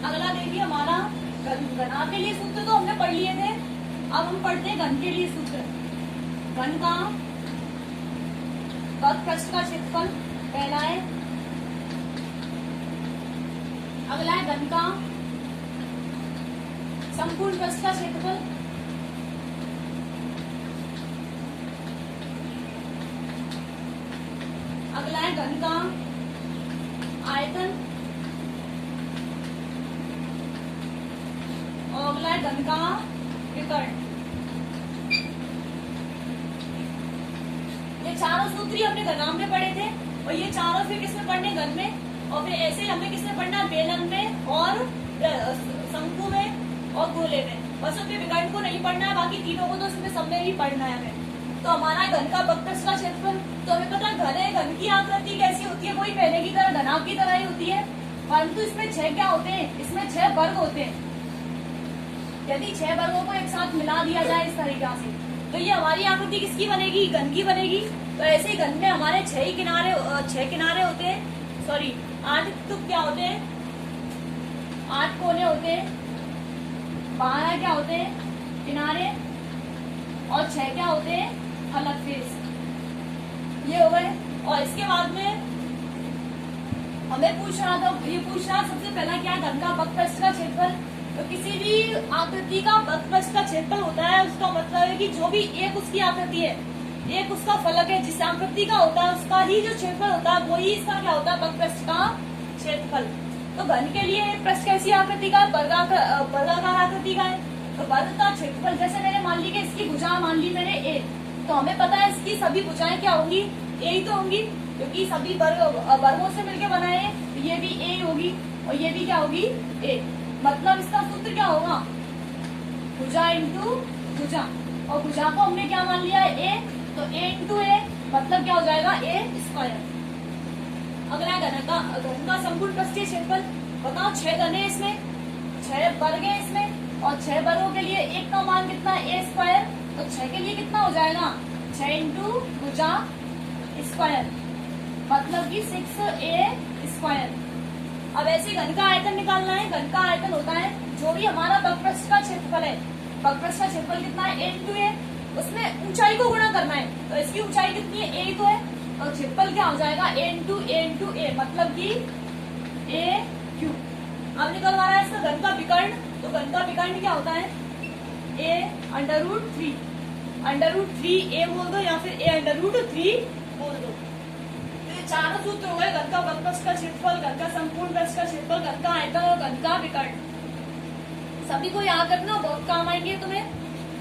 अगला देखिए हमारा घना के लिए सूत्र तो हमने पढ़ लिए थे, अब हम पढ़ते हैं घन के लिए सूत्र। घन का वक्रपृष्ठ का क्षेत्रफल पहला है, अगला है घन का संपूर्ण पृष्ठ का क्षेत्रफल, अगला है घन का आयतन, और अगला है घन का विकर्ण। ये चारों सूत्र ही हमने घनाभ में पढ़े थे, और ये चारों फिर किसमें पढ़ने, घन में, और फिर ऐसे ही हमें किसमें पढ़ना है, बेलन में और शंकु में और गोले में। बस उसमें विकर्ण को नहीं पढ़ना है, बाकी तीनों को तो उसमें सब में ही पढ़ना है हमें। तो हमारा घन का वक्रपृष्ठ का क्षेत्रफल, तो हमें पता है घन है, घन की आकृति कैसी होती है, कोई पहले की तरह घनाभ की तरह ही होती है, परंतु इसमें 6 क्या होते हैं, इसमें 6 वर्ग होते हैं। यदि 6 वर्गों को एक साथ मिला दिया जाए इस तरीका से, तो ये हमारी आकृति किसकी बनेगी, घन की बनेगी। तो ऐसे ही घन में हमारे 6 किनारे होते हैं, सॉरी 8 टुक क्या होते हैं, 8 कोने होते हैं, 12 क्या होते हैं किनारे, और 6 क्या होते हैं फलक फेस। ये हो गए। और इसके बाद में हमें पूछ रहा था, ये पूछ रहा सबसे पहला क्या, घन का वक्रपृष्ठ का क्षेत्रफल। तो किसी भी आकृति का वक्रपृष्ठ का क्षेत्रफल होता है, उसका मतलब है कि जो भी एक उसकी आकृति है, एक उसका फलक है, जिस आकृति का होता है उसका ही जो क्षेत्रफल होता है वही इसका क्या होता है, वक्रपृष्ठ का क्षेत्रफल। तो घन के लिए एक पृष्ठ कैसी आकृति का, वर्गाकार आकृति का है। तो वर्ग का क्षेत्रफल, जैसे मैंने मान ली कि इसकी भुजा मान ली मैंने ए, तो हमें पता है इसकी सभी भुजाएं क्या होंगी, ए ही तो होंगी, क्योंकि सभी वर्गों से मिलकर बनाए हैं। तो ये भी ए होगी और ये भी क्या होगी, ए। मतलब इसका सूत्र क्या होगा, भुजा इंटू भुजा, और भुजा को हमने क्या मान लिया है, ए, तो ए इंटू ए, मतलब क्या हो जाएगा, ए स्क्वायर। अगला घन का संपूर्ण पृष्ठीय क्षेत्रफल, बताओ 6 घन है इसमें, 6 वर्ग है इसमें, और 6 वर्गों के लिए एक का मान कितना है, ए स्क्वायर। तो 6 के लिए कितना हो जाएगा, 6 इंटू भुजा स्क्वायर, मतलब कि 6a स्क्वायर। अब ऐसे घन का आयतन निकालना है। घन का आयतन होता है जो भी हमारा वक्रपृष्ठ का क्षेत्रफल है, वक्रपृष्ठ का क्षेत्रफल कितना है, a इंटू ए, उसमें ऊंचाई को गुणा करना है। तो इसकी ऊंचाई कितनी है, a तो है, और क्षेत्रफल क्या हो जाएगा, a इंटू ए, मतलब कि a क्यूब। अब निकलवाना है इसका घन का विकर्ण। तो घन का विकर्ण क्या होता है, a √3, √3a बोल दो या फिर a √3 बोल दो। तो ये चारों सूत्र हो गए, घन का वक्रपृष्ठ का क्षेत्रफल, घन का संपूर्ण पृष्ठ का क्षेत्रफल, घन का आयतन और घन का विकर्ण। सभी को याद रखना, बहुत काम आएंगे तुम्हें।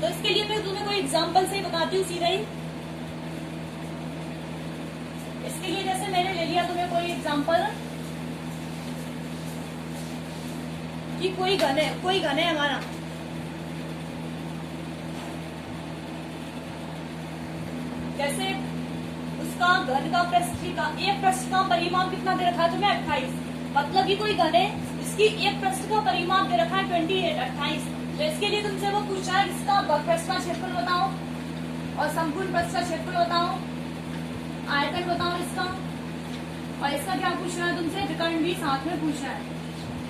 तो इसके लिए मैं तुम्हें कोई एग्जाम्पल से बताती हूँ सीधा ही। इसके लिए जैसे मैंने ले लिया तुम्हें कोई एग्जाम्पल कि कोई घन है हमारा, जैसे उसका घन का एक पृष्ठ का परिमाप कितना दे रखा है तुम्हें, 28। मतलब कि कोई घन है इसकी एक पृष्ठ का परिमाप दे रखा है 28। तो इसके लिए तुमसे वो पूछा है इसका वक्रपृष्ठ का क्षेत्रफल बताओ और संपूर्ण पृष्ठ का क्षेत्रफल बताओ, आयतन बताओ इसका, और इसका क्या पूछ रहा है तुमसे, विकर्ण भी साथ में पूछा है।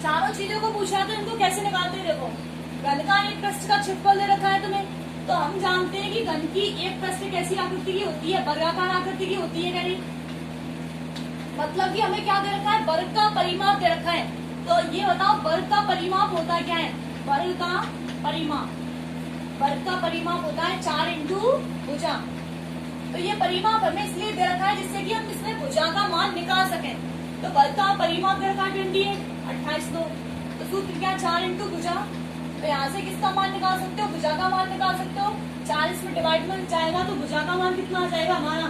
चारों चीजों को पूछा है, तो इनको कैसे निकालते हैं, देखो घन का एक पृष्ठ का क्षेत्रफल दे रखा है तुम्हें, तो हम जानते हैं कि घन की एक पृष्ठ कैसी आकृति की होती है, वर्गाकार आकृति की होती है, यानी मतलब कि हमें क्या दे रखा है, वर्ग का परिमाप दे रखा है। तो ये बताओ वर्ग का परिमाप होता क्या है, वर्ग का परिमाप होता है 4 इंटू भुजा। तो ये परिमाप हमें इसलिए दे रखा है जिससे कि हम इसमें भुजा का मान निकाल सकें। तो वर्ग का परिमाप दे रखा है 28 तो सूत्र क्या, 4 इंटू भुजा। तो यहाँ से किसका मान निकाल सकते हो, भुजा का मान निकाल सकते हो। 4 इसमें डिवाइड में जाएगा तो भुजा का मान कितना आ जाएगा, हमारा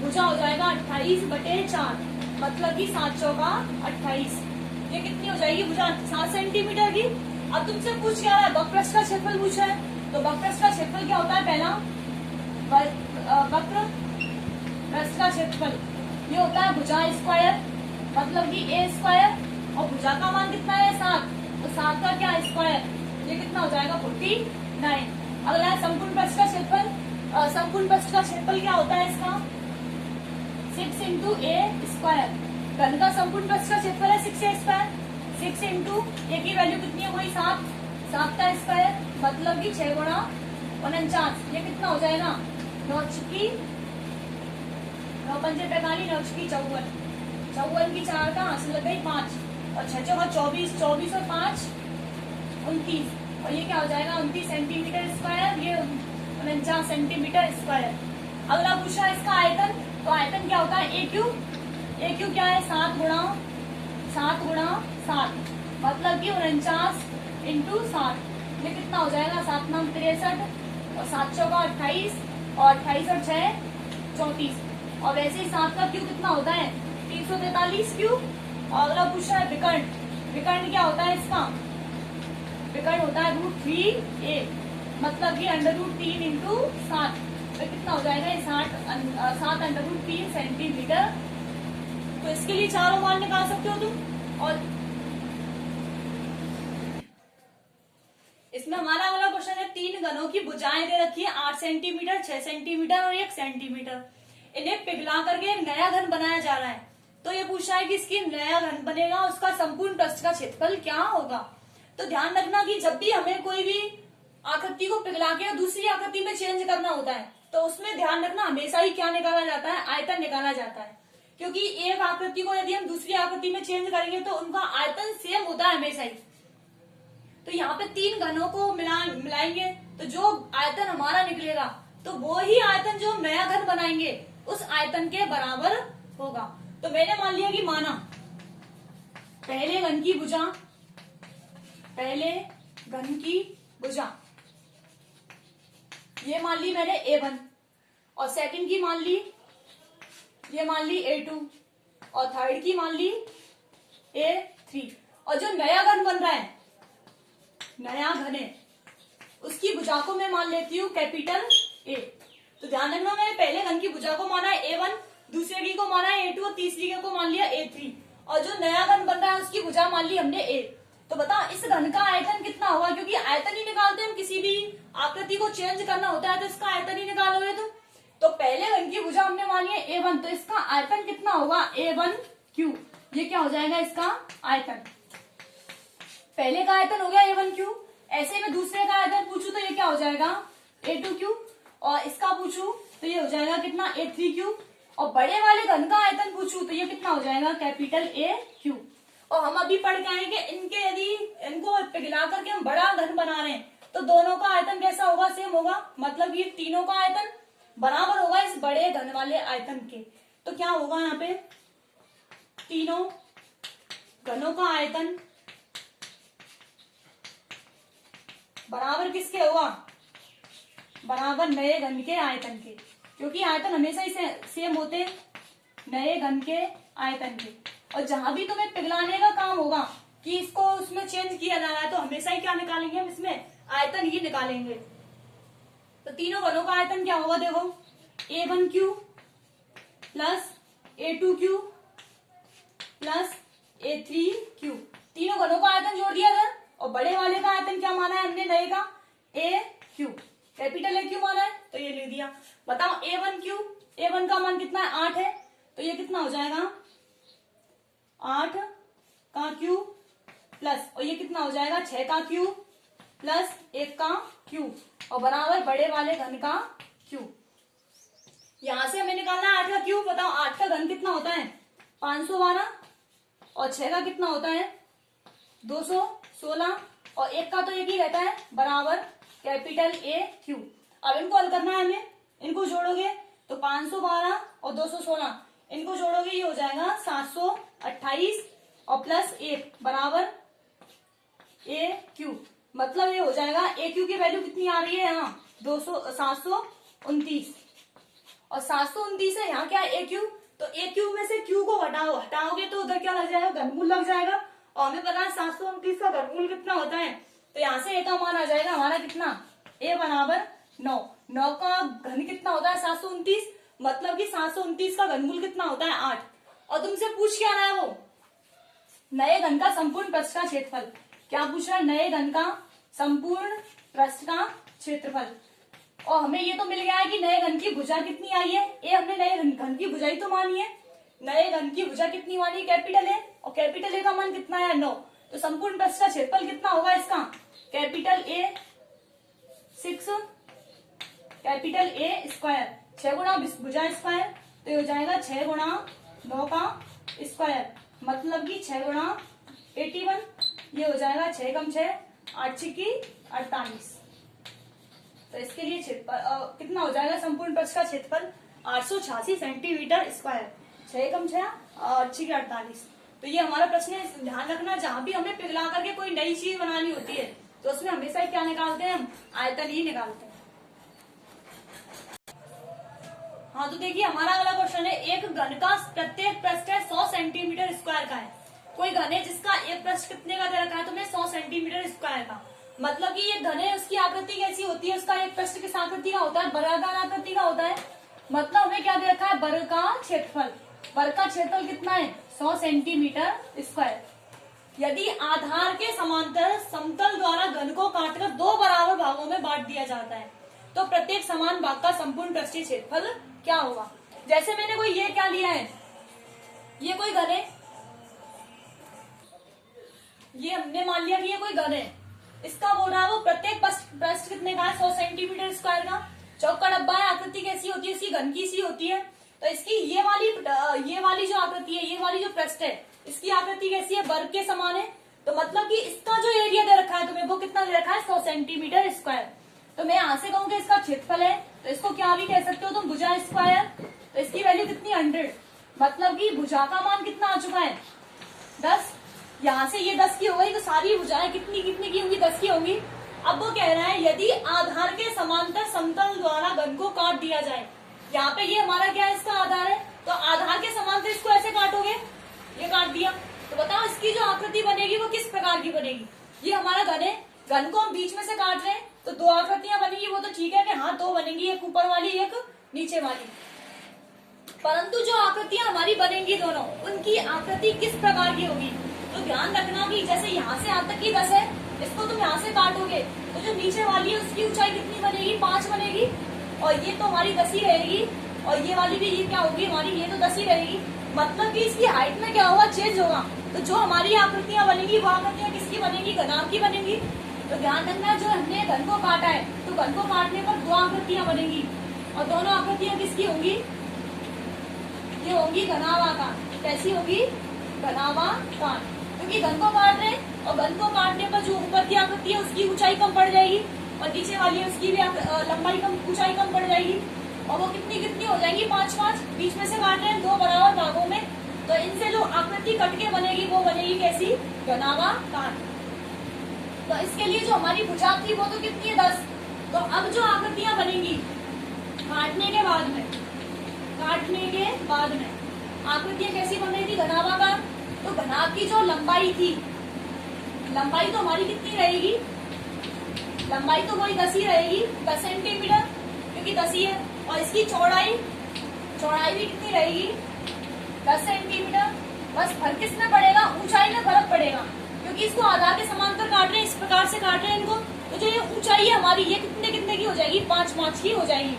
भुजा हो जाएगा 28/4, मतलब कि 7 चौका 28। ये कितनी हो जाएगी भुजा, 7 सेंटीमीटर की। अब तुमसे पूछ क्या रहा है, वक्रपृष्ठ का क्षेत्रफल पूछा है। तो वक्रपृष्ठ का क्षेत्रफल क्या होता है, पहला वक्रपृष्ठ का क्षेत्रफल ये होता है भुजा स्क्वायर, मतलब कि a स्क्वायर, और भुजा का मान कितना है 7, तो 7 का क्या स्क्वायर, ये कितना हो जाएगा 49। अगला है संपूर्ण पृष्ठ का क्षेत्रफल। संपूर्ण पृष्ठ का क्षेत्रफल क्या होता है इसका, 6 इंटू ए स्क्वायर। घन का संपूर्ण पृष्ठ का क्षेत्रफल है 6a स्क्वायर। 6 इंटू ए की वैल्यू कितनी है, वही 7, 7 का स्क्वायर, मतलब कि 6 गुणा 49, ये कितना हो जाएगा, 9 छक्की 9 पंजे 45, 9 छक्की 54, 54 की 4 का हासिल लग गई 5, और 6 चौका 24, 24 और 5 29, और ये क्या हो जाएगा 29 सेंटीमीटर स्क्वायर, ये 49 सेंटीमीटर स्क्वायर। अगला पूछा इसका आयतन, तो आयतन क्या होता है, ए क्यू क्या है, 7 गुणा 7, मतलब कि 49 इंटू 7, ये कितना हो जाएगा, 7 9 63, और 7 चौका 28, और 28 और 6 34, और वैसे ही 7 का क्यू कितना होता है, 343 क्यू। और अगला पूछा है विकर्ण, विकर्ण क्या होता है इसका, विकर्ण होता है √3a, मतलब कि √3 इंटू 7, तो कितना हो जाएगा, ये 7 √3 सेंटीमीटर। तो इसके लिए चारों मान निकाल सकते हो तुम। और इसमें हमारा अगला क्वेश्चन है, 3 घनों की भुजाएं दे रखी है, 8 सेंटीमीटर, 6 सेंटीमीटर और 1 सेंटीमीटर। इन्हें पिघला करके एक नया घन बनाया जा रहा है। तो ये पूछा है कि इसकी नया घन बनेगा, उसका संपूर्ण पृष्ठ का क्षेत्रफल क्या होगा। तो ध्यान रखना कि जब भी हमें कोई भी आकृति को पिघला के दूसरी आकृति में चेंज करना होता है, तो उसमें ध्यान रखना हमेशा ही क्या निकाला जाता है, आयतन निकाला जाता है। क्योंकि एक आकृति को यदि हम दूसरी आकृति में चेंज करेंगे तो उनका आयतन सेम होता है हमेशा ही। तो यहाँ पे 3 घनों को मिलाएंगे तो जो आयतन हमारा निकलेगा, तो वो ही आयतन जो हम नया घन बनाएंगे उस आयतन के बराबर होगा। तो मैंने मान लिया कि माना पहले घन की भुजा, पहले घन की भुजा ये मान ली मैंने A1, और सेकंड की मान ली, ये मान ली A2, और थर्ड की मान ली A3, और जो नया घन बन रहा है, नया घन है, उसकी भुजा को मैं मान लेती हूँ कैपिटल A। तो ध्यान रखना मैंने पहले घन की भुजा को माना है A1, दूसरे की को माना है A2 और तीसरी के को मान लिया A3, और जो नया घन बन रहा है उसकी भुजा मान ली हमने A। तो बताओ इस घन का आयतन कितना होगा, क्योंकि आयतन ही निकालते हैं हम, किसी भी आकृति को चेंज करना होता है तो इसका आयतन ही निकालोगे तुम। तो पहले घन की भुजा हमने मानी है A1, तो इसका आयतन कितना होगा, A1Q, ये क्या हो जाएगा इसका आयतन। पहले का आयतन हो गया A1Q, ऐसे में दूसरे का आयतन पूछू तो ये क्या हो जाएगा A2Q, और इसका पूछू तो ये हो जाएगा कितना A3Q, और बड़े वाले घन का आयतन पूछू तो ये कितना हो जाएगा कैपिटल AQ। और हम अभी पढ़ के आएंगे इनके, यदि इनको पिघला करके हम बड़ा घन बना रहे हैं तो दोनों का आयतन कैसा होगा, सेम होगा, मतलब ये तीनों का आयतन बराबर होगा इस बड़े घन वाले आयतन के। तो क्या होगा यहाँ पे, तीनों घनों का आयतन बराबर किसके होगा, बराबर नए घन के आयतन के, क्योंकि आयतन हमेशा ही सेम होते हैं नए घन के आयतन के। और जहां भी तुम्हें पिघलाने का काम होगा कि इसको उसमें चेंज किया जा रहा है, तो हमेशा ही क्या निकालेंगे हम, इसमें आयतन ही निकालेंगे। तो तीनों घनों का आयतन क्या होगा, देखो A1Q plus A2Q plus A3Q, तीनों घनों का आयतन जोड़ दिया था, और बड़े वाले का आयतन क्या माना है हमने, नए का AQ, कैपिटल AQ माना है, तो ये ले दिया। बताओ A1Q, A1 का मान कितना है, 8 है, तो ये कितना हो जाएगा 8 का Q प्लस, और ये कितना हो जाएगा 6 का Q प्लस 1 का Q, और बराबर बड़े वाले घन का Q। यहां से हमें निकालना है 8 का Q। बताओ 8 का घन कितना होता है 512, और 6 का कितना होता है 216, और 1 का तो एक ही रहता है, बराबर कैपिटल AQ। अब इनको हल करना है हमें, इनको जोड़ोगे तो 512 और 216 इनको जोड़ोगे, ये हो जाएगा 728, और प्लस 1 बराबर AQ, मतलब ये हो जाएगा AQ की वैल्यू कितनी आ रही है यहाँ 729, और 729 है यहाँ क्या AQ, तो AQ में से Q को हटाओगे तो उधर क्या लग जाएगा, घनमूल लग जाएगा, और हमें पता है 729 का घनमूल कितना होता है, तो यहाँ से A का मान आ जाएगा हमारा कितना, A बराबर 9, 9 का घन कितना होता है 729, मतलब कि 729 का घनमूल कितना होता है 8। और तुमसे पूछ क्या रहा है वो, नए घन का संपूर्ण पृष्ठ का क्षेत्रफल, क्या पूछ रहा है, नए घन का संपूर्ण पृष्ठ का क्षेत्रफल। और हमें ये तो मिल गया है कि नए घन की भुजा कितनी आई है, ए हमने नए घन की भुजाई तो मानी है, नए घन की भुजा कितनी मानी कैपिटल ए, और कैपिटल ए का मान कितना है 9, तो संपूर्ण पृष्ठ का क्षेत्रफल कितना होगा इसका, capital A 6 capital A square, 6 गुणा भुजा स्क्वायर, तो ये हो जाएगा 6 गुणा 9 का स्क्वायर, मतलब कि 6 गुणा 81, ये हो जाएगा 6 कम 6 8 की 48। तो इसके लिए क्षेत्रफल कितना हो जाएगा, संपूर्ण पृष्ठ का क्षेत्रफल 886 सेंटीमीटर स्क्वायर, 6 कम 6 8 की 48। तो ये हमारा प्रश्न है, ध्यान रखना जहां भी हमें पिघला करके कोई नई चीज बनानी होती है तो उसमें हमेशा क्या निकालते हैं, हम आयतन ही निकालते हैं। हाँ तो देखिए हमारा अगला क्वेश्चन है, एक घन का प्रत्येक पृष्ठ है 100 सेंटीमीटर स्क्वायर का है। कोई घन है जिसका एक पृष्ठ कितने का दे रखा है तुम्हें, 100 सेंटीमीटर स्क्वायर का। मतलब कि ये घन है, उसकी आकृति कैसी होती है, उसका एक पृष्ठ किस आकृति का होता है, वर्गाकार आकृति का होता है। मतलब हमें क्या दे रखा है, वर्ग का क्षेत्रफल। वर्ग का क्षेत्रफल कितना है, 100 सेंटीमीटर स्क्वायर। यदि आधार के समांतर समतल द्वारा घन को काटकर 2 बराबर भागों में बांट दिया जाता है तो प्रत्येक समान भाग का संपूर्ण पृष्ठीय क्षेत्रफल क्या होगा। जैसे मैंने कोई ये क्या लिया है, ये कोई घन है, ये हमने मान लिया कि ये कोई घन है, इसका बोल रहा है वो प्रत्येक पृष्ठ कितने का है, 100 सेंटीमीटर स्क्वायर का। चौका डब्बा है, आकृति कैसी होती है, इसकी घन की सी होती है। तो इसकी ये वाली जो आकृति है, ये वाली जो पृष्ठ है, इसकी आकृति कैसी है, वर्ग के समान है। तो मतलब कि इसका जो एरिया दे रखा है तुम्हें, वो कितना दे रखा है, 100 सेंटीमीटर स्क्वायर। तो मैं यहां से कहूंगा इसका क्षेत्रफल है, तो इसको क्या भी कह सकते हो तुम, भुजा स्क्वायर। तो इसकी वैल्यू कितनी 100, मतलब कि भुजा का मान कितना आ चुका है 10। यहाँ से ये 10 की हो गई, तो सारी भुजाएं कितनी की होंगी, 10 की होंगी। अब वो कह रहा है यदि आधार के समांतर समतल द्वारा घन को काट दिया जाए, यहाँ पे ये हमारा क्या है, इसका आधार है, तो आधार के समांतर इसको ऐसे काटोगे, ये काट दिया, तो बताओ इसकी जो आकृति बनेगी वो किस प्रकार की बनेगी। ये हमारा घन है, घन को हम बीच में से काट रहे हैं तो 2 आकृतियां बनेगी, वो तो ठीक है कि हाँ 2 बनेंगी, एक ऊपर वाली एक नीचे वाली। परंतु जो आकृतियां हमारी बनेंगी दोनों, उनकी आकृति किस प्रकार की होगी। तो ध्यान रखना कि जैसे यहाँ से यहाँ तक की 10 है, इसको तुम यहाँ से काटोगे तो जो नीचे वाली है उसकी ऊंचाई कितनी बनेगी, 5 बनेगी, और ये तो हमारी 10 ही रहेगी, और ये वाली भी ये क्या होगी हमारी, ये तो 10 ही रहेगी। मतलब कि इसकी हाइट में क्या होगा, चेंज होगा। तो जो हमारी आकृतियां बनेगी वो आकृतियां किसकी बनेगी, घनाभ की बनेगी। तो ध्यान रखना जो हमने घन को काटा है, तो घन को काटने पर 2 आकृतियां बनेगी, और दोनों आकृतियां किसकी होंगी, ये होंगी घनाभाकार। कैसी होगी, घनाभाकार, क्योंकि घन को काट रहे हैं, और घन को काटने पर जो ऊपर की आकृति है उसकी ऊंचाई कम पड़ जाएगी, और नीचे वाली है उसकी भी लंबाई कम, ऊंचाई कम पड़ जाएगी, और वो कितनी हो जाएंगी, 5-5। बीच में से काट रहे हैं 2 बराबर भागों में, तो इनसे जो आकृति कट के बनेगी वो बनेगी कैसी, घनाभाकार। तो इसके लिए जो हमारी भुजा थी वो तो कितनी है, 10। तो अब जो आकृतियां बनेंगी काटने के बाद में आकृतियां कैसी बन रही थी, घनाभाकार। तो घनाभ की जो लंबाई थी, लंबाई तो हमारी कितनी रहेगी, लंबाई तो वही 10 ही रहेगी, 10 सेंटीमीटर, क्योंकि 10 ही है। और इसकी चौड़ाई भी कितनी रहेगी, 10 सेंटीमीटर। बस फर्क किसमें पड़ेगा, ऊंचाई में फर्क पड़ेगा, क्योंकि इसको आधार के समांतर काट रहे हैं, इस प्रकार से काट रहे हैं इनको। तो जो ये ऊंचाई है हमारी, ये कितने की हो जाएगी, 5 की हो जाएगी।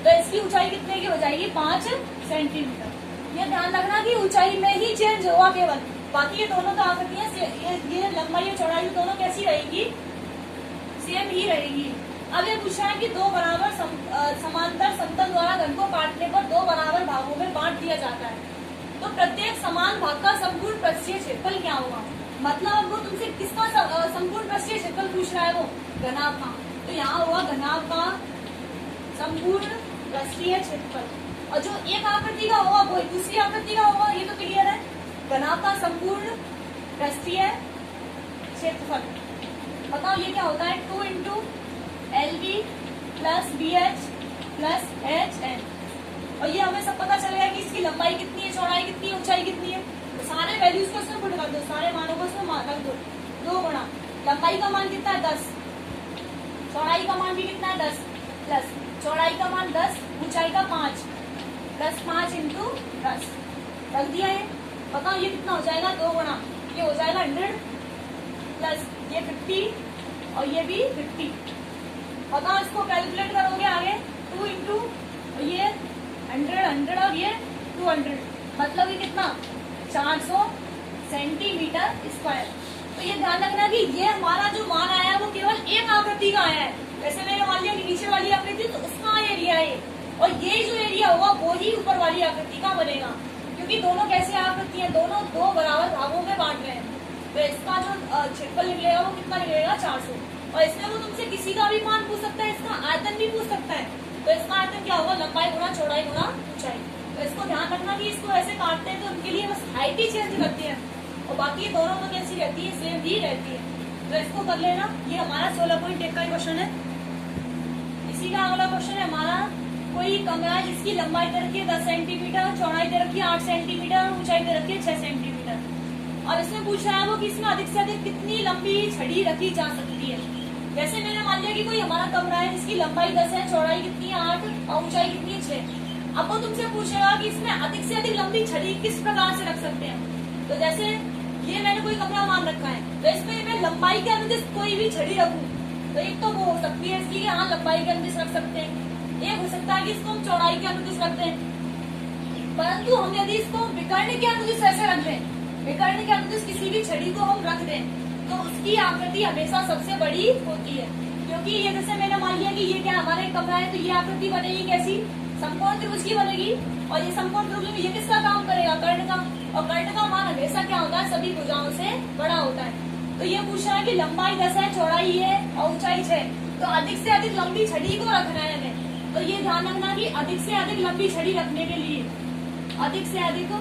तो इसकी ऊंचाई कितने की हो जाएगी, 5 सेंटीमीटर। ये ध्यान रखना कि ऊंचाई में ही चेंज होगा केवल, बाकी ये दोनों तो आकृतियां ये लंबाई और चौड़ाई दोनों कैसी रहेगी, सेम ही रहेगी। अब ये पूछा है कि 2 बराबर समांतर समतल द्वारा घन को काटने पर 2 बराबर भागों में बांट दिया जाता है तो प्रत्येक समान भाग का संपूर्ण पृष्ठीय क्षेत्रफल क्या होगा। मतलब वो तुमसे किसका संपूर्ण पृष्ठीय क्षेत्रफल पूछ रहा है, वो घनाभ का। तो यहाँ होगा घनाभ का संपूर्ण पृष्ठीय क्षेत्रफल, और जो एक आकृति का होगा वो दूसरी आकृति का होगा, ये तो क्लियर है। घनाभ का संपूर्ण पृष्ठीय क्षेत्रफल बताओ ये क्या होता है, 2 × LB + BH + HN। और ये हमें सब पता चलेगा कि इसकी लंबाई कितनी है, चौड़ाई कितनी है, ऊंचाई कितनी है। तो सारे वैल्यूज को इसमें पुट कर दो, सारे मानों को इसमें रख दो। 2 गुणा लंबाई का मान कितना है, 10, चौड़ाई का मान भी कितना है, 10, प्लस चौड़ाई का मान 10, ऊंचाई का 5, प्लस 5 × 10 रख दिया है। बताओ ये कितना हो जाएगा, 2 गुणा ये हो जाएगा 100 प्लस ये 50 और ये भी 50। बताओ इसको कैलकुलेट करोगे आगे, 2 × ये 100 और ये 200, मतलब ये कितना 400 सेंटीमीटर स्क्वायर। तो ये ध्यान रखना कि ये हमारा जो मान आया है वो केवल एक आकृति का आया है। वैसे मैंने मान लिया कि नीचे वाली आकृति तो उसका एरिया है, और ये जो एरिया होगा वो ही ऊपर वाली आकृति का बनेगा, क्योंकि दोनों कैसे आकृति है, दोनों दो बराबर भागों में बांट रहे हैं। तो इसका जो क्षेत्रफल निकलेगा वो कितना निकलेगा, 400। और इसमें वो तुमसे किसी का भी मान पूछ सकता है, इसका आयतन भी पूछ सकता है। तो इसका आयतन क्या होगा, लंबाई गुना चौड़ाई गुना ऊंचाई। तो इसको ध्यान रखना कि इसको ऐसे काटते हैं तो उनके लिए बस हाइट ही चेंज करती है, और बाकी दोनों तो कैसी रहती है, सेम ही रहती है। तो इसको कर लेना। ये हमारा 16.1 का क्वेश्चन है। इसी का अगला क्वेश्चन है हमारा, कोई कमरा है जिसकी लंबाई दे रखी है 10 सेंटीमीटर, चौड़ाई दे रखी है 8 सेंटीमीटर, ऊंचाई दे रखी है 6 सेंटीमीटर। और इसमें पूछा है वो कि इसमें अधिक से अधिक कितनी लंबी छड़ी रखी जा सकती है। जैसे मैंने मान लिया कि कोई हमारा कमरा है जिसकी लंबाई 10 है, चौड़ाई कितनी है 8 और ऊंचाई कितनी है 6। अब वो तुमसे पूछेगा कि इसमें अधिक से अधिक लंबी छड़ी किस प्रकार से रख सकते हैं। तो जैसे ये मैंने कोई कमरा मान रखा है, तो इसमें मैं लंबाई के अनुदिश कोई भी छड़ी रखूं, तो एक तो वो हो सकती है इसकी, हाँ लंबाई के अनुदिश रख सकते हैं। एक हो सकता है कि इसको हम चौड़ाई के अनुदिश रखते हैं। परंतु हम यदि इसको विकर्ण के अनुदिश ऐसे रख दें, विकर्ण के अनुदिश किसी भी छड़ी को हम रख दें, तो उसकी आकृति हमेशा सबसे बड़ी होती है। क्योंकि ये जैसे मैंने मान लिया कि ये क्या हमारा एक कमरा है, तो ये आकृति बनेगी कैसी, समकोण त्रिभुज की बनेगी। और ये समकोण त्रिभुज में ये किसका काम करेगा, कर्ण का। और कर्ण का मान हमेशा क्या होता है, सभी भुजाओं से बड़ा होता है। तो ये पूछा है कि लंबाई 10 है, चौड़ाई है और ऊंचाई 6, तो अधिक से अधिक लंबी छड़ी को रखना है हमें। तो ये ध्यान रखना कि अधिक से अधिक लंबी छड़ी रखने के लिए, अधिक से अधिक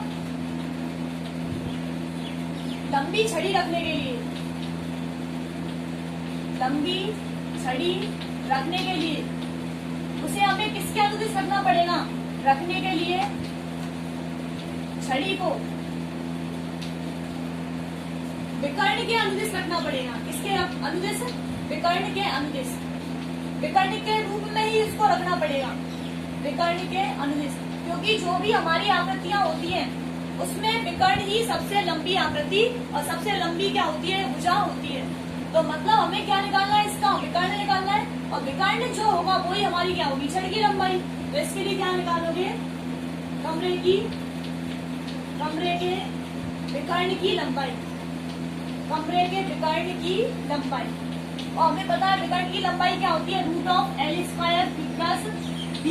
लंबी छड़ी रखने के लिए, लंबी छड़ी रखने के लिए उसे हमें किसके अनुदिश रखना पड़ेगा, रखने के लिए छड़ी को विकर्ण के अनुदिश रखना पड़ेगा। किसके अनुदिश, विकर्ण के अनुदिश, विकर्ण के रूप में ही इसको रखना पड़ेगा, विकर्ण के अनुदिश। क्योंकि जो भी हमारी आकृतियां होती हैं उसमें विकर्ण ही सबसे लंबी आकृति और सबसे लंबी क्या होती है, भुजा होती है। तो मतलब हमें क्या निकालना है, इसका विकर्ण निकालना है, और विकर्ण जो होगा वही हमारी क्या होगी, छड़ की लंबाई। तो इसके लिए क्या निकालोगे, कमरे के विकर्ण की लंबाई, कमरे के विकर्ण की लंबाई। और हमें पता है विकर्ण की लंबाई क्या होती है, √L² plus B²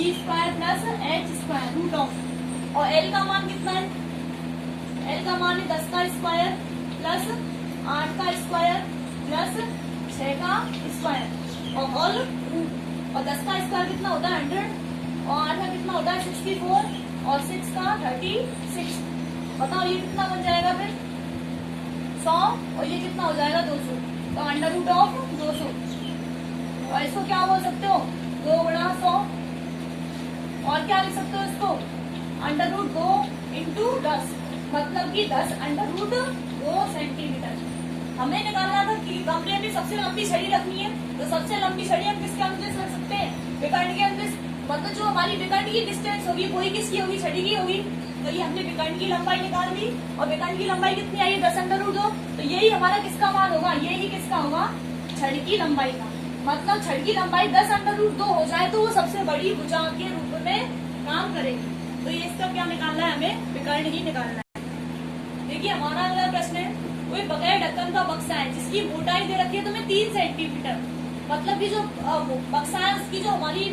plus H², root of. और L का मान कितना है, L का मान है 10 का स्क्वायर प्लस 8 का स्क्वायर प्लस 6 का स्क्वायर और होल रूट। और 10 का स्क्वायर कितना होता है 100, और 8 का कितना होता है 64, और 6 का 36। बताओ ये कितना बन जाएगा फिर 100, और ये कितना हो जाएगा 200। तो √200। और इसको क्या बोल सकते हो, 2 गुणा 100। और क्या लिख सकते हो इसको, √2 × 10, मतलब कि 10 √2 सेंटीमीटर। हमें निकालना था कि कमरे में सबसे लंबी छड़ी रखनी है, तो सबसे लंबी छड़ी हम किसके अनुदिश रख सकते हैं, विकर्ण के अनुदिश। मतलब जो हमारी विकर्ण की डिस्टेंस होगी वही किसकी होगी, छड़ी की होगी। तो ये हमने विकर्ण की लंबाई निकाल ली, और विकर्ण की लंबाई कितनी आई, 10 √2। तो यही हमारा किसका मान होगा, यही किसका होगा, छड़ की लंबाई का। मतलब छड़ की लंबाई 10 √2 हो जाए तो वो सबसे बड़ी भुजा के रूप में काम करेगी। तो ये इसका क्या निकालना है, हमें विकर्ण ही निकालना है। देखिए हमारा अगला प्रश्न है, कोई बगैर ढक्कन का बक्सा है जिसकी मोटाई दे रखी है तुम्हें 3 सेंटीमीटर। मतलब कि जो बक्सा है उसकी जो हमारी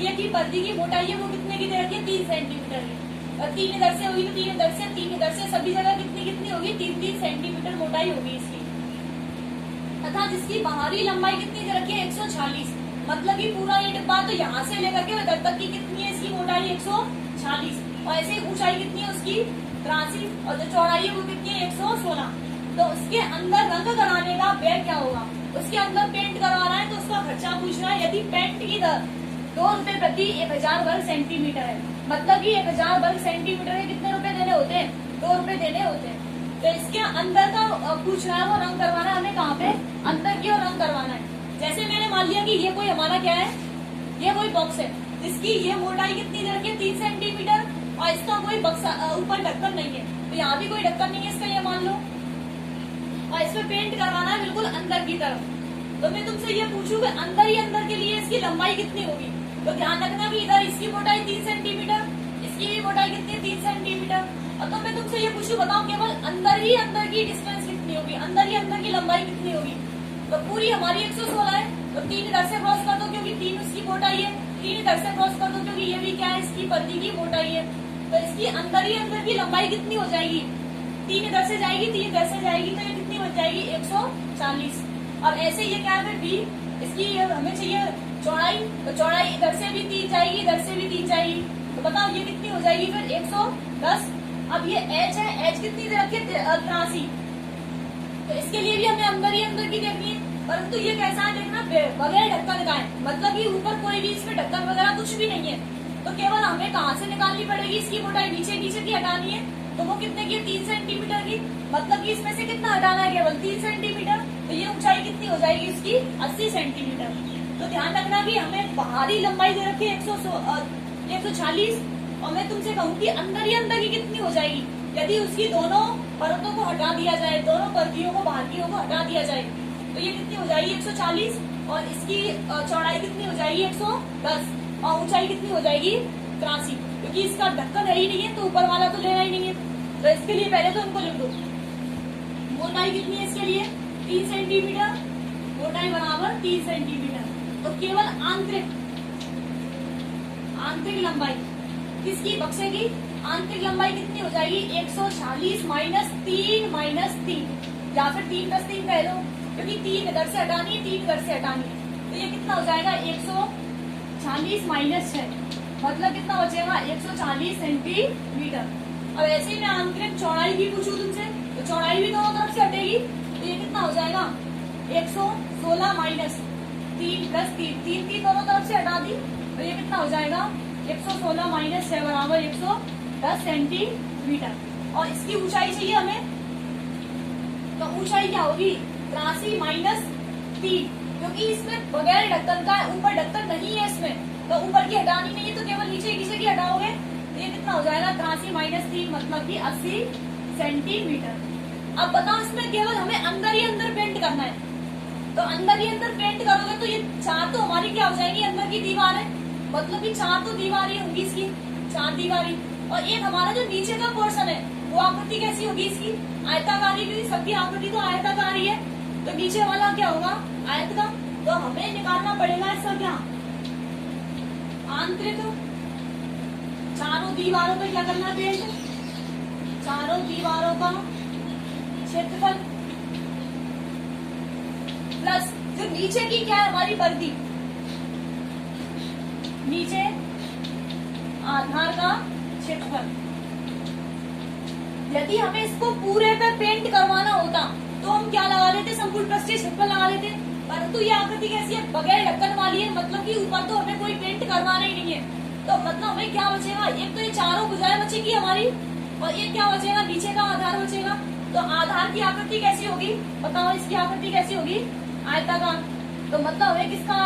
एक ही पर्दी की मोटाई है वो कितने की दे रखी है, 3 सेंटीमीटर की। और 3 इधर से होगी, 3 इधर से, 3 इधर से, सभी जगह कितनी कितनी होगी, 3-3 सेंटीमीटर मोटाई होगी इसकी। तथा जिसकी बाहरी लंबाई कितनी दे रखी है, 146। मतलब कि पूरा ये डिब्बा तो यहाँ से लेकर के इधर तक की कितनी है इसकी मोटाई, 146। और ऐसे ऊंचाई कितनी है उसकी, 83। और जो चौड़ाई है वो कितनी है, 116। तो उसके अंदर रंग कराने का व्यय क्या होगा, उसके अंदर पेंट करवाना है तो उसका खर्चा पूछ रहा है। यदि पेंट की दर 2 रुपए प्रति 1000 वर्ग सेंटीमीटर है, मतलब कि 1000 वर्ग सेंटीमीटर के कितने रुपए देने होते हैं, 2 रुपए देने होते हैं। तो इसके अंदर का पूछ रहा है, वो रंग करवाना है हमें कहाँ पे, अंदर की ओर रंग करवाना है। जैसे मैंने मान लिया कि ये कोई हमारा क्या है, ये कोई बॉक्स है जिसकी ये मोटाई कितनी दे रखी है, 3 सेंटीमीटर, और इसका कोई बक्सा ऊपर ढक्कन नहीं है, तो यहाँ भी कोई ढक्कन नहीं है इसका, ये मान लो। और इसमें पेंट करवाना है बिल्कुल अंदर की तरफ। तो मैं तुमसे ये पूछूं कि अंदर ही अंदर के लिए इसकी लंबाई कितनी होगी। तो ध्यान रखना कि इधर इसकी मोटाई 3 सेंटीमीटर, इसकी भी मोटाई कितनी है, 3 सेंटीमीटर। और तो मैं तुमसे ये पूछूं, बताओ केवल अंदर ही अंदर की डिस्टेंस कितनी होगी, अंदर ही अंदर की लंबाई कितनी होगी, तो पूरी हमारी 116 है, तो 3 इधर से क्रॉस कर दो क्योंकि 3 उसकी मोटाई है, 3 इधर से क्रॉस कर दो क्योंकि ये भी क्या है, इसकी पर्दी की मोटाई है। तो इसकी अंदर ही अंदर की लंबाई कितनी हो जाएगी, 3 इधर से जाएगी, 3 इधर से जाएगी, तो ये कितनी बन जाएगी 140। अब ऐसे ये क्या है फिर बी, इसकी हमें चाहिए चौड़ाई, तो चौड़ाई इधर से भी 3 जाएगी, इधर से भी 3 जाएगी, तो बताओ ये कितनी हो जाएगी फिर 110। अब ये एच है, एच कितनी दे रखी है 83, तो इसके लिए भी हमें अंदर ही अंदर की देखनी है, परंतु ये कैसा है देखना, बगैर ढक्कन का है, मतलब कि ऊपर कोई भी इसमें ढक्कन वगैरह कुछ भी नहीं है, तो केवल हमें कहाँ से निकालनी पड़ेगी, इसकी मोटाई नीचे नीचे की हटानी है, तो वो कितने की 3 सेंटीमीटर की, मतलब कि इसमें से कितना हटाना है केवल 3 सेंटीमीटर, तो ये ऊंचाई कितनी हो जाएगी इसकी 80 सेंटीमीटर। तो ध्यान रखना कि हमें बाहरी लंबाई दे रखी है 140, और मैं तुमसे कहूँ कि अंदर ही अंदर की कितनी हो जाएगी, यदि उसकी दोनों परतों को हटा दिया जाए, दोनों पर्दियों को बाहरियों को हटा दिया जाए, तो ये कितनी हो जाएगी 140, और इसकी चौड़ाई कितनी हो जाएगी 110, और ऊंचाई कितनी हो जाएगी 83, क्योंकि इसका ढक्कन है ही नहीं है, तो ऊपर वाला तो लेना ही नहीं है, तो इसके लिए पहले तो इनको लिख दो। मोटाई कितनी है इसके लिए 3 सेंटीमीटर, मोटाई बराबर 3 सेंटीमीटर, तो केवल आंतरिक लंबाई किसकी, बक्से की आंतरिक लंबाई कितनी हो जाएगी 140 माइनस 3 या फिर 3 + 3 कह लो, क्योंकि 3 इधर से हटानी है, 3 इधर से हटानी है, तो ये कितना हो जाएगा 140 माइनस 6, मतलब कितना बचेगा 140 सेंटीमीटर। अब ऐसे ही मैं आंतरिक चौड़ाई भी पूछूं तुमसे, तो चौड़ाई भी दोनों तरफ से हटेगी, तो ये कितना हो जाएगा 116 माइनस 3 + 3 दोनों तरफ से हटा दी, तो ये कितना हो जाएगा 116 माइनस 6 बराबर 110 सेंटीमीटर। और इसकी ऊंचाई चाहिए हमें, तो ऊंचाई क्या होगी 83 माइनस 3, क्योंकि इसमें बगैर ढक्कन का है, ऊपर ढक्कन नहीं है इसमें, तो ऊपर की हटानी नहीं है, तो केवल नीचे की हटाओगे, तो ये कितना हो जाएगा 83 माइनस 3 मतलब कि 80 सेंटीमीटर। अब बताओ इसमें केवल हमें अंदर ही अंदर पेंट करना है, तो अंदर ही अंदर पेंट करोगे तो ये 4 तो हमारी क्या हो जाएगी अंदर की दीवार है, मतलब कि 4 तो दीवारें होंगी इसकी, 4 दीवारें, और एक हमारा जो नीचे का पोर्शन है वो आकृति कैसी होगी इसकी आयताकारी, क्योंकि सबकी आकृति तो आयताकारी है, तो नीचे वाला क्या होगा आयत का, तो हमें निकालना पड़ेगा इसका क्या आंतरिक, चारों दीवारों पे क्या करना पेंट, चारों दीवारों का क्षेत्रफल प्लस जो नीचे की क्या है हमारी पर्दी, नीचे आधार का क्षेत्रफल। यदि हमें इसको पूरे पे पेंट करवाना होता तो हम क्या लगा लेते, संपूर्ण पृष्ठीय क्षेत्रफल लगा लेते, परंतु ये आकृति कैसी है बगैर ढक्कन वाली है, मतलब कि ऊपर तो हमें कोई पेंट करवाना ही नहीं है, तो मतलब हमें क्या बचेगा, एक तो ये चारों भुजाएं बचेगी हमारी, और ये क्या बचेगा नीचे का आधार बचेगा, तो आधार की आकृति कैसी होगी बताओ, इसकी आकृति कैसी होगी आयताकार, तो मतलब हमें किसका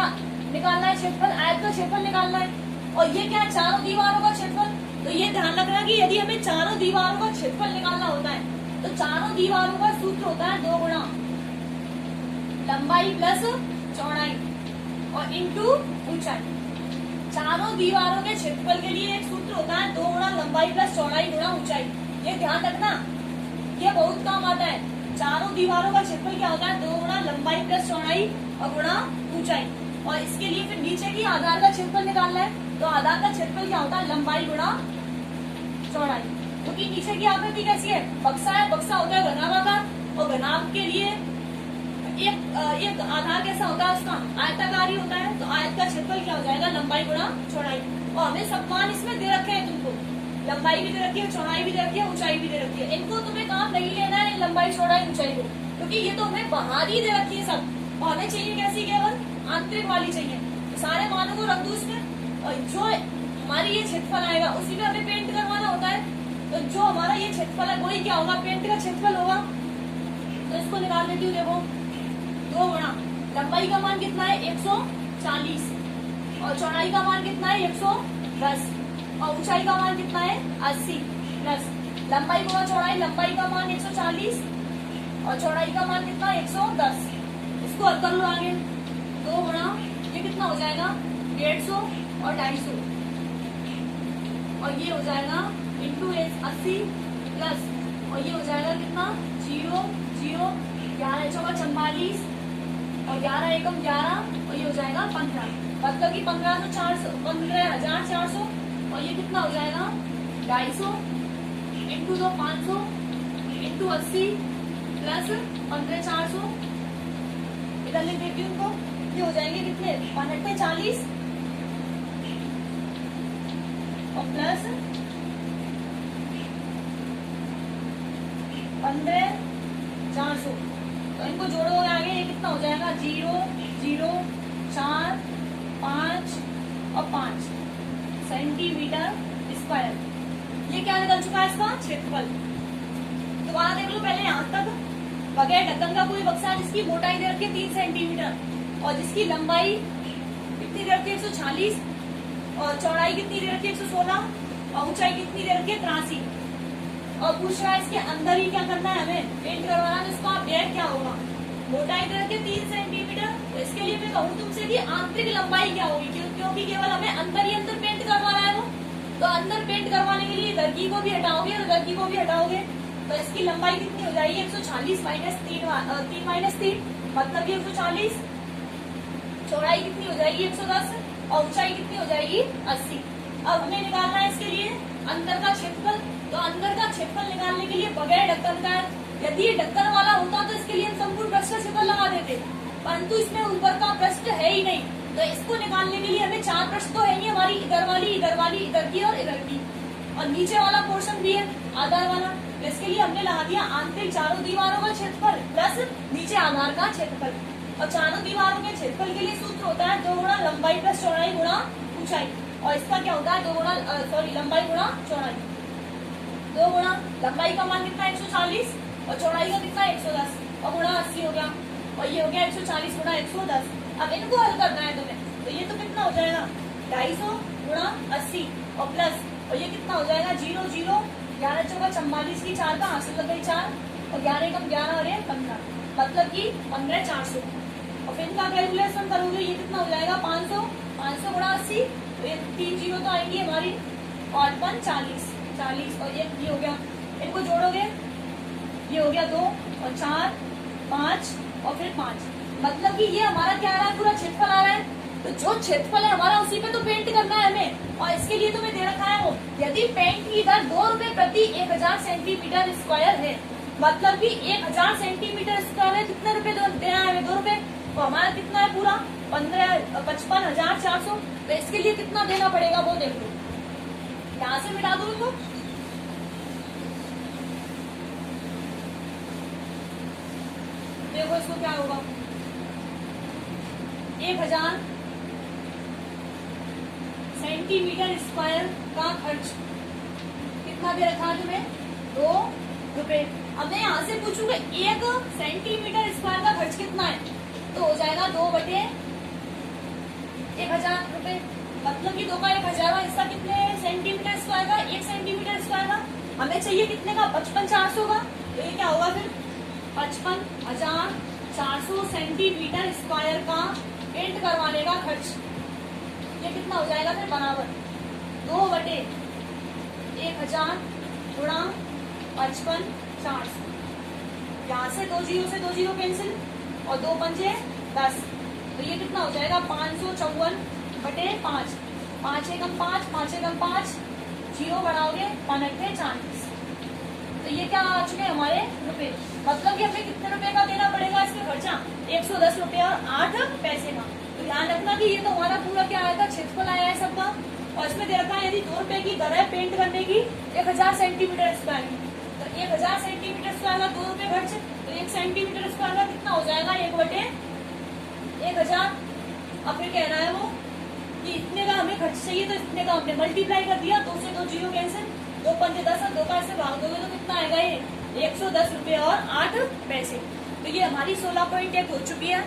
निकालना है क्षेत्रफल, आयत का क्षेत्रफल निकालना है, और ये क्या चारों दीवारों का क्षेत्रफल, तो ये ध्यान रखना कि यदि हमें चारों दीवारों का क्षेत्रफल निकालना होता है तो चारों दीवारों का सूत्र होता है 2 गुणा लंबाई प्लस चौड़ाई और इंटू ऊंचाई। चारों दीवारों के क्षेत्रफल के लिए एक सूत्र होता है 2 गुणा लंबाई प्लस चौड़ाई गुणा ऊंचाई, ये ध्यान रखना, ये बहुत काम आता है। चारों दीवारों का क्षेत्रफल क्या होता है 2 गुणा लंबाई प्लस चौड़ाई और गुणा ऊंचाई, और इसके लिए फिर नीचे की आधार का क्षेत्रफल निकालना है, तो आधार का क्षेत्रफल क्या होता है लंबाई गुणा चौड़ाई, क्योंकि नीचे की आकृति कैसी है बक्सा है, बक्सा होता है घनाभागाकार, और घनाभ के लिए एक आधार कैसा होता है उसका आयताकारी होता है, तो आयत का क्षेत्रफल क्या हो जाएगा लंबाई गुणा चौड़ाई, और हमें सब मान इसमें दे रखे हैं तुमको, लंबाई भी दे रखी है, चौड़ाई भी दे रखी है, ऊंचाई भी दे रखी है, इनको तुम्हें काम नहीं लेना है लंबाई चौड़ाई ऊंचाई को, क्योंकि ये तो हमें बाहर ही दे रखी है सब, और हमें चाहिए कैसी केवल आंतरिक वाली चाहिए, तो सारे मानों को रख दो उसमें, और जो हमारी ये क्षेत्रफल आएगा उसी में हमें पेंट करवाना होता है, तो जो हमारा ये क्षेत्रफल है वही क्या होगा पेंट का क्षेत्रफल होगा, तो इसको निकाल लेती हूँ, देखो 2 गुणा लंबाई का मान कितना है 140 और चौड़ाई का मान कितना है 110 और ऊंचाई का मान कितना है 80 प्लस लंबाई गुणा चौड़ाई, लंबाई का मान 140 और चौड़ाई का मान कितना 110, इसको हल कर लो आगे, 2 गुणा ये कितना हो जाएगा 150 और 250 और ये हो जाएगा इंटू 80 प्लस और ये हो जाएगा कितना 0 0 11 चौका 44 और 11 एकम 11 और ये हो जाएगा 15, मतलब कि 15,400 और ये कितना हो जाएगा 250 इंटू 2 500 इंटू 80 प्लस 15,400 इधर लिख देती हूँ उनको, ये हो जाएंगे कितने 40 और प्लस 15,400, तो इनको जोड़ोगे आगे ये कितना हो जाएगा 0 0 4 5 और 5 सेंटीमीटर स्क्वायर। ये क्या निकल चुका है इसका क्षेत्रफल। दोबारा देख लो पहले यहाँ तक, बगैर ढक्कन का कोई बक्सा जिसकी मोटाई दे रखी है 3 सेंटीमीटर और जिसकी लंबाई कितनी दे रखी है 140 और चौड़ाई कितनी दे रखी है 116 और ऊंचाई कितनी दे रखी है 83 और पूछ रहा है इसके अंदर ही क्या करना है हमें पेंट करवाना है, इसका व्यय क्या होगा। मोटाई दे रखी है 3 सेंटीमीटर, तो इसके लिए मैं कहूँ तुमसे कि आंतरिक लंबाई क्या होगी, क्योंकि केवल हमें अंदर ही अंदर पेंट करवाना है वो, तो अंदर पेंट करवाने के लिए लड़की को भी हटाओगे और लड़की को भी हटाओगे, तो इसकी लंबाई कितनी हो जाएगी 140 माइनस 3 मतलब ये 140, चौड़ाई कितनी हो जाएगी 110 और ऊंचाई कितनी हो जाएगी 80। अब हमें निकालना है इसके लिए अंदर का क्षेत्रफल, तो अंदर का क्षेत्रफल निकालने के लिए बगैर ढक्कन का, यदि ये ढक्कन वाला होता तो इसके लिए हम संपूर्ण पृष्ठ का क्षेत्रफल लगा देते, परंतु इसमें ऊपर का पृष्ठ है ही नहीं, तो इसको निकालने के लिए हमें 4 पृष्ठ तो है ही हमारी, इधर वाली, इधर वाली, इधर की और इधर की, और नीचे वाला पोर्शन भी है आधार वाला, तो इसके लिए हमने लगा दिया आंतरिक चारों दीवारों का क्षेत्रफल प्लस नीचे आधार का क्षेत्रफल। और चारों दीवारों के क्षेत्रफल के लिए सूत्र होता है 2 गुणा लंबाई प्लस चौड़ाई गुणा ऊंचाई, और इसका क्या होता है 2 गुणा लंबाई गुणा चौड़ाई, 2 गुणा लंबाई का मान कितना 140 और चौड़ाई का कितना 110 और गुणा 80 हो गया, और ये हो गया 140 गुणा 110। अब इनको हल करना है तुम्हें, तो ये तो कितना हो जाएगा 250 गुणा 80 और प्लस, और ये कितना हो जाएगा 0 0 11 चौका 44 की 4 का हासिल लग गई 4 और 11 एकम 11 और 15 मतलब कि 15,400, और फिर इनका कैलकुलेशन करोगे ये कितना हो जाएगा 500 गुणा 80, तो ये 3 जीरो तो आएंगी हमारी और 40 और ये हो गया, इनको जोड़ोगे ये हो गया 2 और 4 5 और फिर 5, मतलब कि ये हमारा क्या आ रहा है पूरा क्षेत्रफल आ रहा है, तो जो क्षेत्रफल है हमारा उसी पे तो पेंट करना है हमें, और इसके लिए तुम्हें दे रखा है वो, यदि पेंट की दर 2 रुपए प्रति 1000 सेंटीमीटर स्क्वायर है, मतलब कि 1000 सेंटीमीटर स्क्वायर है कितने रुपए देना है 2 रुपए, तो हमारा कितना है पूरा 55,400, तो इसके लिए कितना देना पड़ेगा वो देख लो, यहाँ से मिटा दो इनको, देखो इसको क्या होगा 1000 सेंटीमीटर स्क्वायर का खर्च कितना दे रखा है तुम्हें 2 रुपए। अब मैं यहाँ से पूछूंगा 1 सेंटीमीटर स्क्वायर का खर्च कितना है, तो हो जाएगा 2/1000 रुपए, मतलब कि 2 का 1000वां हिस्सा कितने सेंटीमीटर स्क्वायर का 1 सेंटीमीटर स्क्वायर का, हमें चाहिए कितने का 55,400 का, तो ये क्या होगा फिर 55,400 सेंटीमीटर स्क्वायर का पेंट करवाने का खर्च, ये कितना हो जाएगा फिर बराबर 2/1000 गुणा 55,400, यहाँ से 2 जीरो से 2 जीरो कैंसिल और 2 पंजे 10, तो ये कितना हो जाएगा 554/5, 5 एकम 5 5 एकम 5 जीरो बढ़ाओगे 5 8 40, तो ये क्या आ चुके हैं हमारे रुपए, मतलब कि हमें कितने रुपए का देना पड़ेगा इसमें खर्चा 110 रुपए और 8 पैसे का। तो ध्यान रखना कि ये तो हमारा पूरा क्या आएगा क्षेत्रफल आया है सबका, और इसमें दे रखा है यदि 2 रुपए की दर है पेंट करने की 1000 सेंटीमीटर स्क्वायर की, तो 1000 सेंटीमीटर स्क्वायर का 2 रुपए खर्च, तो 1 सेंटीमीटर स्क्वायर का कितना हो जाएगा 1/1000। अब फिर कह रहा है वो कि इतने का हमें खर्च चाहिए, तो इतने का हमने मल्टीप्लाई कर दिया, 2 से 2 जीरो कैंसिल, 2 पंजे 10 और 2 का ऐसे भाग दोगे तो कितना आएगा ये 110 रुपए और 8 पैसे। तो ये हमारी 16.1 हो चुकी है।